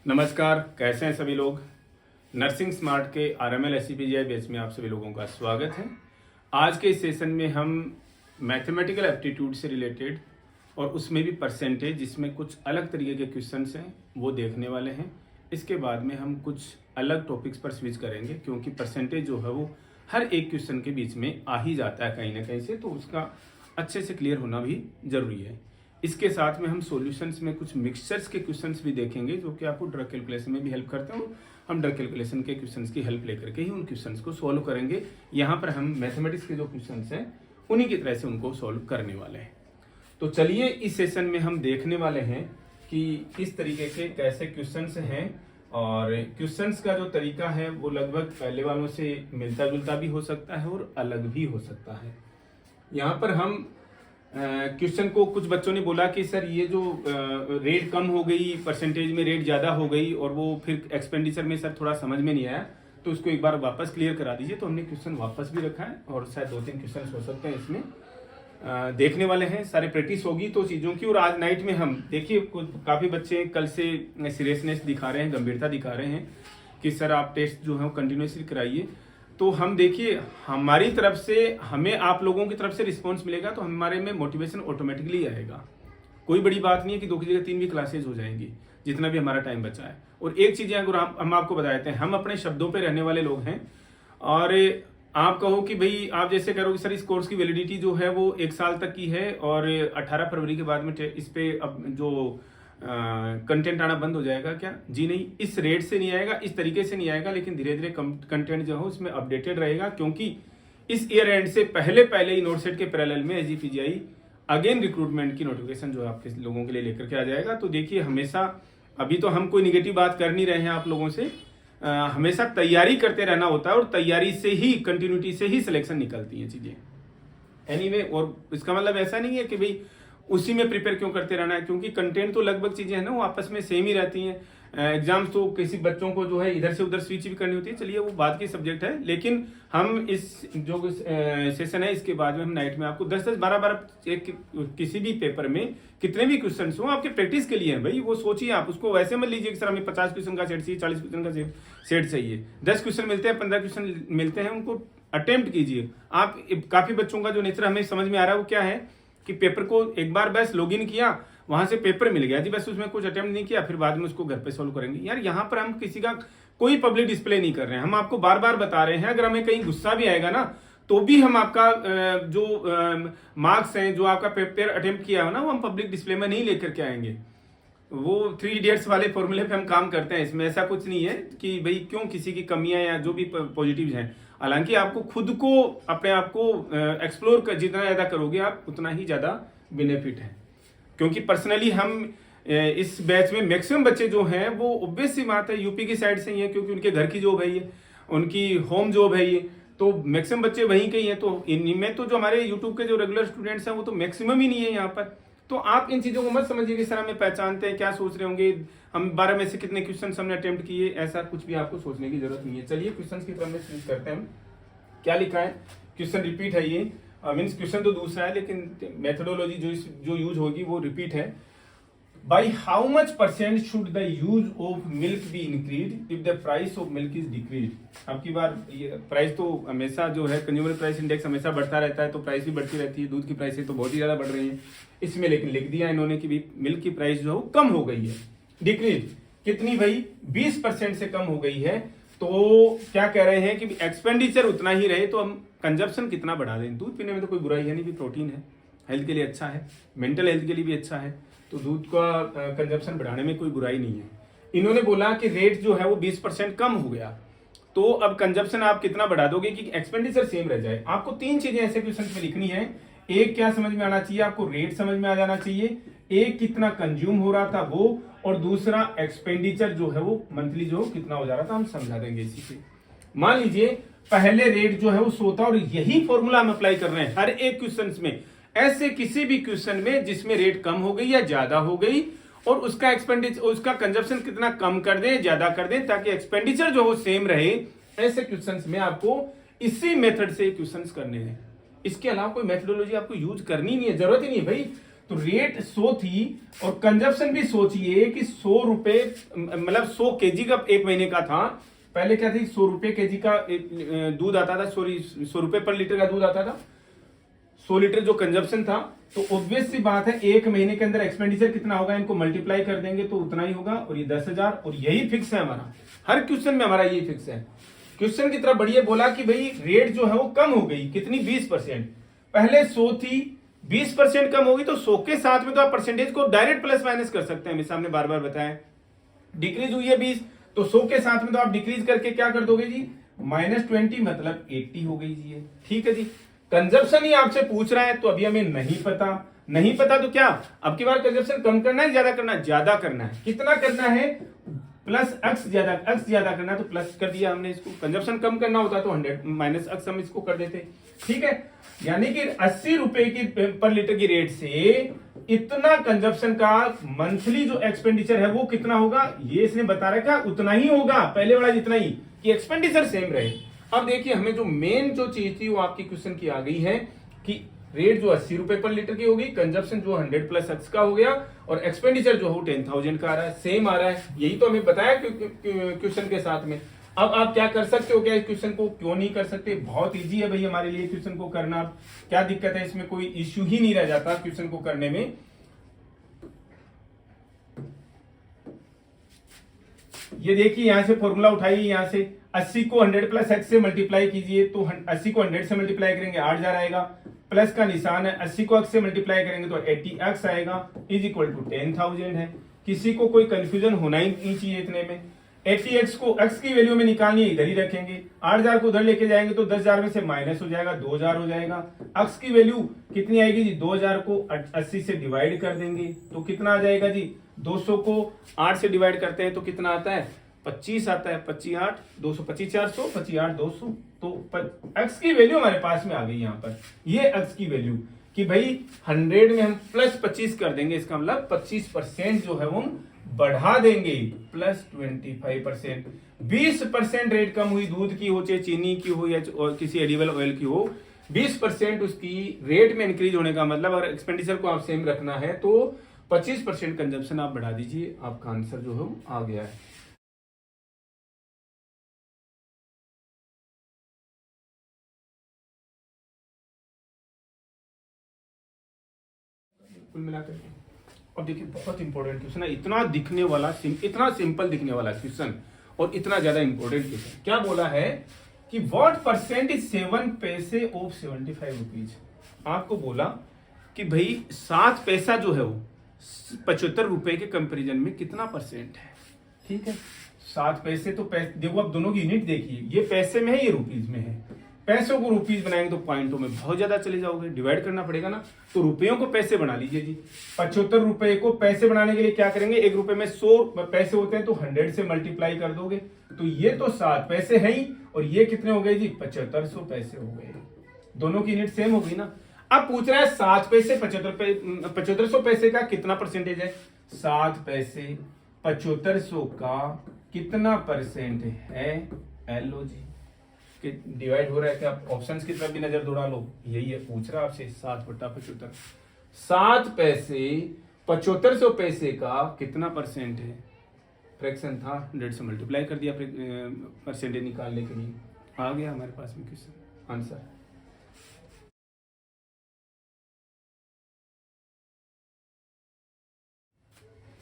नमस्कार, कैसे हैं सभी लोग। नर्सिंग स्मार्ट के RML SCPGI बैच में आप सभी लोगों का स्वागत है। आज के इस सेशन में हम मैथमेटिकल एप्टीट्यूड से रिलेटेड और उसमें भी परसेंटेज, जिसमें कुछ अलग तरीके के क्वेश्चंस हैं, वो देखने वाले हैं। इसके बाद में हम कुछ अलग टॉपिक्स पर स्विच करेंगे, क्योंकि परसेंटेज जो है वो हर एक क्वेश्चन के बीच में आ ही जाता है कहीं ना कहीं से, तो उसका अच्छे से क्लियर होना भी जरूरी है। इसके साथ में हम सॉल्यूशंस में कुछ मिक्सचर्स के क्वेश्चंस भी देखेंगे, जो कि आपको ड्रग कैलकुलेशन में भी हेल्प करते हैं। हम ड्रग कैलकुलेशन के क्वेश्चंस की हेल्प लेकर के ही उन क्वेश्चंस को सॉल्व करेंगे। यहाँ पर हम मैथमेटिक्स के जो क्वेश्चंस हैं उन्हीं की तरह से उनको सॉल्व करने वाले हैं। तो चलिए इस सेशन में हम देखने वाले हैं कि किस तरीके के कैसे क्वेश्चंस हैं, और क्वेश्चंस का जो तरीका है वो लगभग पहले वालों से मिलता जुलता भी हो सकता है और अलग भी हो सकता है। यहाँ पर हम क्वेश्चन को, कुछ बच्चों ने बोला कि सर ये जो रेट कम हो गई, परसेंटेज में रेट ज्यादा हो गई, और वो फिर एक्सपेंडिचर में सर थोड़ा समझ में नहीं आया, तो उसको एक बार वापस क्लियर करा दीजिए। तो हमने क्वेश्चन वापस भी रखा है, और शायद 2-3 क्वेश्चन हो सकते हैं इसमें देखने वाले हैं। सारे प्रैक्टिस होगी तो चीजों की, और आज नाइट में हम देखिए काफी बच्चे कल से सीरियसनेस दिखा रहे हैं, गंभीरता दिखा रहे हैं कि सर आप टेस्ट जो है वो कंटिन्यूसली कराइए। तो हम देखिए, हमारी तरफ से हमें आप लोगों की तरफ से रिस्पांस मिलेगा तो हमारे में मोटिवेशन ऑटोमेटिकली आएगा। कोई बड़ी बात नहीं है कि 2 की जगह 3 भी क्लासेज हो जाएंगी, जितना भी हमारा टाइम बचा है। और एक चीज अगर हम आपको बता देते हैं, हम अपने शब्दों पे रहने वाले लोग हैं। और आप कहो कि भाई, आप जैसे कह रहे हो कि सर इस कोर्स की वैलिडिटी जो है वो 1 साल तक की है, और 18 फरवरी के बाद में इस पे अब जो कंटेंट आना बंद हो जाएगा क्या? जी नहीं, इस रेट से नहीं आएगा, इस तरीके से नहीं आएगा, लेकिन धीरे धीरे कंटेंट जो है उसमें अपडेटेड रहेगा, क्योंकि इस ईयर एंड से पहले ही नोटसेट के पैरेलल में SGPGI अगेन रिक्रूटमेंट की नोटिफिकेशन जो है आपके लोगों के लिए लेकर के आ जाएगा। तो देखिए, हमेशा अभी तो हम कोई निगेटिव बात कर नहीं रहे हैं आप लोगों से, हमेशा तैयारी करते रहना होता है, और तैयारी से ही, कंटिन्यूटी से ही सिलेक्शन निकलती है चीजें एनीवे। और इसका मतलब ऐसा नहीं है कि भाई उसी में प्रिपेयर क्यों करते रहना है, क्योंकि कंटेंट तो लगभग चीजें हैं ना वो आपस में सेम ही रहती हैं। एग्जाम्स तो किसी बच्चों को जो है इधर से उधर स्विच भी करनी होती है, चलिए वो बात की सब्जेक्ट है। लेकिन हम इस जो सेशन है इसके बाद में हम नाइट में आपको 10-10, 12-12 किसी भी पेपर में कितने भी क्वेश्चन हो आपके प्रैक्टिस के लिए है भाई। वो सोचिए, आप उसको वैसे मत लीजिए कि सर हमें 50 क्वेश्चन का सेट चाहिए, 40 क्वेश्चन का सेट चाहिए। 10 क्वेश्चन मिलते हैं, 15 क्वेश्चन मिलते हैं, उनको अटेम्प्ट कीजिए आप। काफी बच्चों का जो नेचर हमें समझ में आ रहा है वो क्या है कि पेपर को एक बार बस लॉगिन किया, वहां से पेपर मिल गया जी, बस उसमें कुछ अटेम्प्ट नहीं किया, फिर बाद में उसको घर पे सॉल्व करेंगे। यार यहाँ पर हम किसी का कोई पब्लिक डिस्प्ले नहीं कर रहे हैं, हम आपको बार बार बता रहे हैं। अगर हमें कहीं गुस्सा भी आएगा ना, तो भी हम आपका जो मार्क्स हैं, जो आपका पेपर अटेम्प्ट किया हो ना, वो हम पब्लिक डिस्प्ले में नहीं लेकर के आएंगे। वो 3 इडियट्स वाले फॉर्मूले पे हम काम करते हैं। इसमें ऐसा कुछ नहीं है कि भाई क्यों किसी की कमियां या जो भी पॉजिटिव हैं। हालांकि आपको खुद को, अपने आप को एक्सप्लोर कर जितना ज्यादा करोगे आप, उतना ही ज्यादा बेनिफिट है। क्योंकि पर्सनली हम इस बैच में मैक्सिमम बच्चे जो हैं वो ऑब्वियस सी बात है यूपी की साइड से ही है, क्योंकि उनके घर की जॉब है ये, उनकी होम जॉब है ये, तो मैक्सिमम बच्चे वहीं के ही हैं। तो इनमें तो जो हमारे यूट्यूब के जो रेगुलर स्टूडेंट्स हैं वो तो मैक्सिमम ही नहीं है यहाँ पर। तो आप इन चीजों को मत समझिए कि सर हमें पहचानते हैं, क्या सोच रहे होंगे हम 12 में से कितने क्वेश्चन हमने अटेम्प्ट किए, ऐसा कुछ भी आपको सोचने की जरूरत नहीं है। चलिए क्वेश्चन की तरफ में स्विच करते हैं। हम क्या लिखा है, क्वेश्चन रिपीट है ये, मीन्स क्वेश्चन तो दूसरा है, लेकिन मेथोडोलॉजी जो यूज होगी वो रिपीट है। By how much percent should the use of milk be increase if the price of milk is decrease. अब की बार ये प्राइस तो हमेशा जो है, कंज्यूमर प्राइस इंडेक्स हमेशा बढ़ता रहता है, तो प्राइस भी बढ़ती रहती है। दूध की प्राइसें तो बहुत ही ज्यादा बढ़ रही है इसमें, लेकिन लिख दिया इन्होंने कि भी मिल्क की प्राइस जो है कम हो गई है। डिक्रीज कितनी भाई? 20% से कम हो गई है। तो क्या कह रहे हैं कि एक्सपेंडिचर उतना ही रहे, तो हम कंजप्शन कितना बढ़ा दें। दूध पीने में तो कोई बुराई है नहीं, भी प्रोटीन है, हेल्थ के लिए अच्छा है, मेंटल हेल्थ के लिए भी अच्छा है, तो दूध का कंजप्शन बढ़ाने में कोई बुराई नहीं है। इन्होंने बोला कि रेट जो है वो 20% कम हो गया, तो अब कंजप्शन आप कितना बढ़ा दोगे कि एक्सपेंडिचर सेम रह जाए। आपको 3 चीजें ऐसे क्वेश्चन में लिखनी है। एक, क्या समझ में आना चाहिए आपको, रेट समझ में आ जाना चाहिए। एक, कितना कंज्यूम हो रहा था वो, और दूसरा एक्सपेंडिचर जो है वो मंथली जो कितना हो जा रहा था, हम समझा देंगे इसी से। मान लीजिए पहले रेट जो है वो 100 था, और यही फॉर्मूला हम अप्लाई कर रहे हैं हर एक क्वेश्चन में। ऐसे किसी भी क्वेश्चन में जिसमें रेट कम हो गई या ज्यादा हो गई, और उसका एक्सपेंडिचर, उसका कंजप्शन कितना कम कर दें, ज्यादा कर दें, ताकि एक्सपेंडिचर जो हो सेम रहे, ऐसे क्वेश्चंस में आपको इसी मेथड से क्वेश्चंस करने हैं। इसके अलावा कोई मेथोडोलॉजी आपको यूज करनी नहीं है, जरूरत ही नहीं है भाई। तो रेट 100 थी और कंजप्शन भी सोचिए कि 100 रुपए, मतलब 100 केजी का एक महीने का था। पहले क्या थी, 100 रुपए केजी का दूध आता था, सॉरी 100 रुपए पर लीटर का दूध आता था, 100 लीटर जो कंजप्शन था। तो ऑब्वियस सी बात है एक महीने के अंदर एक्सपेंडिचर कितना होगा, इनको मल्टीप्लाई कर देंगे तो उतना ही होगा, और ये 10,000, और यही फिक्स है हमारा, हर क्वेश्चन में हमारा यही फिक्स है। क्वेश्चन की तरफ बढ़िए, बोला कि भाई रेट जो है वो कम हो गई, कितनी, 20%। पहले 100 थी, 20% कम होगी, तो 100 के साथ में तो आप परसेंटेज को डायरेक्ट प्लस माइनस कर सकते हैं, हमने बार बार बताया। डिक्रीज हुई है 20, तो 100 के साथ में तो आप डिक्रीज करके क्या कर दोगे जी, -20, मतलब 80 हो गई जी। ठीक है जी। कंजप्शन ही आपसे पूछ रहा है, तो अभी हमें नहीं पता तो क्या, अब की बार कंजप्शन कम करना है, ज्यादा करना है, ज्यादा करना है। कितना करना है, प्लस अक्स ज्यादा करना है, तो प्लस कर दिया हमने इसको। कंजप्शन कम करना होता तो 100 माइनस अक्स हम इसको कर देते। ठीक है, यानी कि 80 रुपए की पर लीटर की रेट से इतना कंजप्शन का मंथली जो एक्सपेंडिचर है वो कितना होगा, ये इसने बता रखा, उतना ही होगा, पहले वाला जितना ही, कि एक्सपेंडिचर सेम रहे। अब देखिए, हमें जो मेन जो चीज थी वो आपकी क्वेश्चन की आ गई है कि रेट जो 80 रुपए पर लीटर की होगी, कंजप्शन जो 100 प्लस एक्स का हो गया, और एक्सपेंडिचर जो हो 10,000 का आ रहा है, सेम आ रहा है। यही तो हमें बताया क्वेश्चन के साथ में। अब आप क्या कर सकते हो, क्या इस क्वेश्चन को क्यों नहीं कर सकते, बहुत इजी है भाई हमारे लिए क्वेश्चन को करना। क्या दिक्कत है इसमें, कोई इश्यू ही नहीं रह जाता क्वेश्चन को करने में। ये देखिए, यहां से फॉर्मूला उठाइए, यहां से 80 को 100 प्लस एक्स से मल्टीप्लाई कीजिए, तो 80 को 100 से मल्टीप्लाई करेंगे 8,000 आएगा, प्लस का निशान है, 80 को एक्स से मल्टीप्लाई करेंगे तो 80x आएगा, इज इक्वल टू 10,000 है। किसी को कोई कंफ्यूजन होना ही नहीं चाहिए इतने में। 80x को x की वैल्यू में निकालनी है, इधर ही रखेंगे, 8,000 को उधर लेके जाएंगे तो 10,000 में से माइनस हो जाएगा, 2,000 हो जाएगा। x की वैल्यू कितनी आएगी जी, 2,000 को 80 से डिवाइड कर देंगे तो कितना आ जाएगा जी, 200 को 8 से डिवाइड करते हैं तो कितना आता है, 25 आता है, 25 8 200, 25 400, 25 8 200। तो x की वैल्यू हमारे पास में आ गई यहाँ पर, ये x की वैल्यू कि भाई 100 में हम प्लस 25 कर देंगे, इसका मतलब 25% जो है वो बढ़ा देंगे, प्लस 25%। 20% रेट कम हुई, दूध की हो चाहे चीनी की हो या किसी एडिबल ऑयल की हो, 20% उसकी रेट में इंक्रीज होने का मतलब, अगर एक्सपेंडिचर को आप सेम रखना है तो 25% कंजप्शन आप बढ़ा दीजिए, आपका आंसर जो है वो आ गया है। कुल मिलाकर और देखिए, बहुत इंपॉर्टेंट क्वेश्चन है, इतना दिखने वाला इतना सिंपल दिखने वाला क्वेश्चन और इतना ज्यादा इंपॉर्टेंट क्वेश्चन। क्या बोला है कि व्हाट परसेंट इज 7 पैसे ऑफ 75 रुपीज। आपको बोला कि भाई 7 पैसा जो है वो 75 रुपए के कंपैरिजन में कितना परसेंट है। ठीक है, 7 पैसे तो देखो, अब दोनों की यूनिट देखिए, ये पैसे में है, ये रुपीज में है। पैसों को रुपीज बनाएंगे तो पॉइंटों में बहुत ज्यादा चले जाओगे, डिवाइड करना पड़ेगा ना, तो रुपयों को पैसे बना लीजिए जी। 75 रुपए को पैसे बनाने के लिए क्या करेंगे, 1 रुपए में 100 पैसे होते हैं तो 100 से मल्टीप्लाई कर दोगे, तो ये तो 7 पैसे है ही, और ये कितने हो गए जी, 7500 पैसे हो गए। दोनों की यूनिट सेम हो गई ना। अब पूछ रहा है 7 पैसे 7500 पैसे का कितना परसेंटेज है, 7 पैसे 7500 का कितना परसेंट है, एलओ जी डिवाइड हो रहा है, क्या आप ऑप्शंस की तरफ भी नजर दौड़ा लो, यही है पूछ रहा है आपसे, 7/75। 7 पैसे 7500 पैसे का कितना परसेंट है, फ्रैक्शन था, 100 से मल्टीप्लाई कर दिया परसेंटेज निकालने के लिए, आ गया हमारे पास में क्वेश्चन आंसर।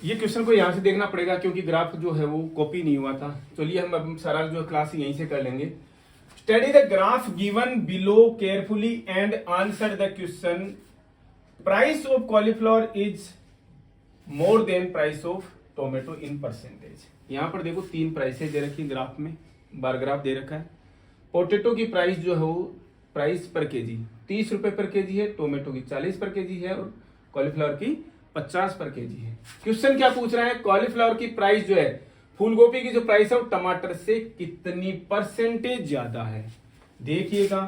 ये क्वेश्चन को यहां से देखना पड़ेगा क्योंकि ग्राफ जो है वो कॉपी नहीं हुआ था। चलिए हम अब सारा जो क्लास यहीं से कर लेंगे। Study the graph given below carefully and answer the question. Price of cauliflower is more than price of tomato in percentage. यहाँ पर देखो 3 प्राइसेज दे रखी है ग्राफ में, बार ग्राफ दे रखा है। पोटेटो की प्राइस जो है वो प्राइस पर केजी 30 रुपए पर केजी है, टोमेटो की 40 पर केजी है, और कॉलीफ्लावर की 50 पर केजी है। क्वेश्चन क्या पूछ रहा है, कॉलीफ्लावर की प्राइस जो है, फूल गोभी की जो प्राइस है वो टमाटर से कितनी परसेंटेज ज्यादा है। देखिएगा,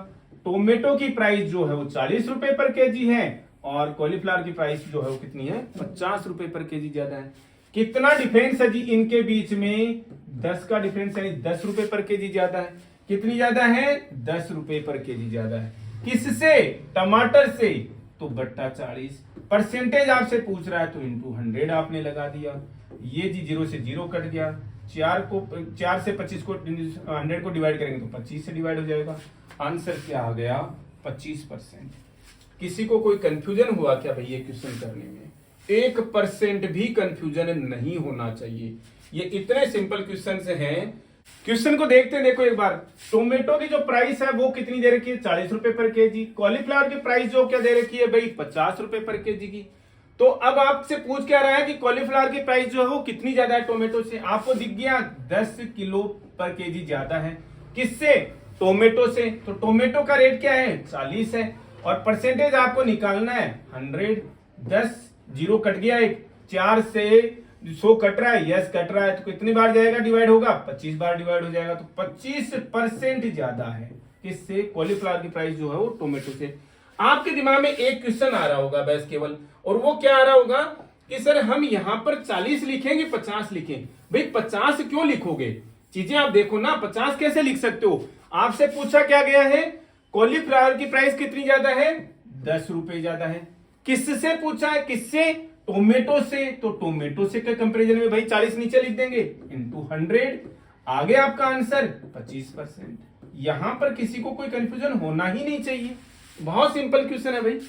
टोमेटो की प्राइस जो है वो 40 रुपए पर केजी है, और कॉलीफ्लावर की प्राइस जो है वो कितनी है, 50 रुपए पर केजी ज्यादा है। कितना डिफरेंस है जी इनके बीच में, 10 का डिफरेंस है, 10 रुपए पर केजी ज्यादा है। कितनी ज्यादा है, 10 रुपए पर केजी ज्यादा है। किससे, टमाटर से। तो बट्टा 40, परसेंटेज आपसे पूछ रहा है तो इंटू 100 आपने लगा दिया। ये जी 0 से 0 कट गया, 4 से 25 को 100 को डिवाइड करेंगे तो 25 से डिवाइड हो जाएगा। आंसर क्या आ गया? 25%। किसी को कोई कंफ्यूजन हुआ क्या भाई ये क्वेश्चन करने में? 1% भी कंफ्यूजन नहीं होना चाहिए। ये इतने सिंपल क्वेश्चन हैं। क्वेश्चन को देखते हैं, देखो एक बार। टोमेटो की जो प्राइस है वो कितनी दे रखी है? 40 रुपए पर केजी। कॉलीफ्लावर की प्राइस जो क्या दे रखी है भाई? 50 रुपए पर केजी की। तो अब आपसे पूछ क्या रहा है कि कॉलीफ्लावर की प्राइस जो है वो कितनी ज्यादा है टोमेटो से? आपको दिख गया 10 किलो पर केजी ज्यादा है। किससे? टोमेटो से। तो टोमेटो का रेट क्या है? 40 है। और परसेंटेज आपको निकालना है 100। 10 0 कट गया, एक 4 से 100 कट रहा है, यस कट रहा है, तो कितनी बार जाएगा डिवाइड होगा? 25 बार डिवाइड हो जाएगा। तो 25% ज्यादा है किससे? कॉलीफ्लावर की प्राइस जो है वो टोमेटो से। आपके दिमाग में एक क्वेश्चन आ रहा होगा बस केवल, और वो क्या आ रहा होगा कि सर हम यहां पर 40 लिखेंगे 50 लिखें? भाई 50 क्यों लिखोगे? चीजें आप देखो ना, 50 कैसे लिख सकते हो? आपसे पूछा क्या गया है? कॉलीफ्लावर की प्राइस कितनी ज्यादा है? 10 रुपए ज्यादा है। किससे पूछा है? किससे? टोमेटो से। तो टोमेटो से के कंपैरिजन में भाई 40 नीचे लिख देंगे इंटू 100। आगे आपका आंसर 25%। यहां पर किसी को कोई कंफ्यूजन होना ही नहीं चाहिए। बहुत सिंपल क्वेश्चन है भाई।